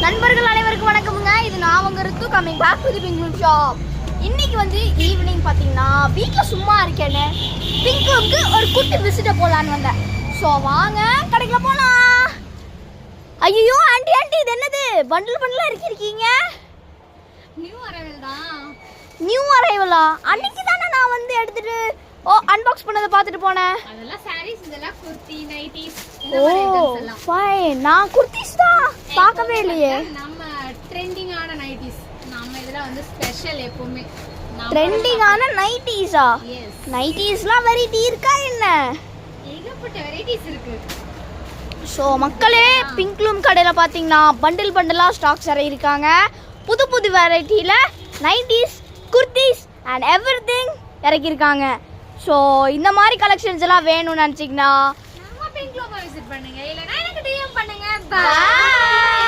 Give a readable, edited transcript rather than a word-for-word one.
நண்பர்கள் அனைவருக்கும் வணக்கமுங்க. இது நான் உங்க Ritu coming back to the pink shop. இன்னைக்கு வந்து ஈவினிங் பார்த்தீங்கன்னா வீட்டில் சும்மா இருக்கேன்னு பிங்க்குக்கு ஒரு குட்டி விசிட்ட போகலான்னு வந்தேன். ஸோ வாங்க கடைக்குள்ள போகலாம். ஐயோ ஆண்டி இது என்னது பண்டிலாக இருக்கீங்க? நியூ அரைவல் தான். நியூ அரைவலா? அன்னைக்கு தானே நான் வந்து எடுத்துட்டு அன்பாக்ஸ் பண்ணதை பார்த்துட்டு போனேன். அதெல்லாம் சாரீஸ், இதெல்லாம் குர்த்தி, நைட்டிஸ், ஓ ஃபைன். நான் குர்த்திஸ் தான் பார்க்கவே இல்லையே. நம்ம ட்ரெண்டிங்கான நைட்டிஸ். நம்ம இதெல்லாம் வந்து ஸ்பெஷல் எப்பவுமே. ட்ரெண்டிங்கான நைட்டிஸா? எஸ். நைட்டிஸ்லாம் வெரைட்டி இருக்கா என்ன? ஏகப்பட்ட வெரைட்டிஸ் இருக்கு. ஸோ மக்களே, பிங்க்லூம் கடையில் பார்த்தீங்கன்னா பண்டிலாக ஸ்டாக்ஸ் இறக்கியிருக்காங்க. புது வெரைட்டியில் நைட்டிஸ், குர்த்திஸ் அண்ட் எவ்ரிதிங் இறக்கியிருக்காங்க. ஸோ இந்த மாதிரி கலெக்ஷன்ஸ் எல்லாம் வேணும்னு நினச்சிங்கன்னா நம்ம பிங்க்லூம் விசிட் பண்ணுங்க, இல்லைன்னா எனக்கு டிஎம் பண்ணுங்க. Bye.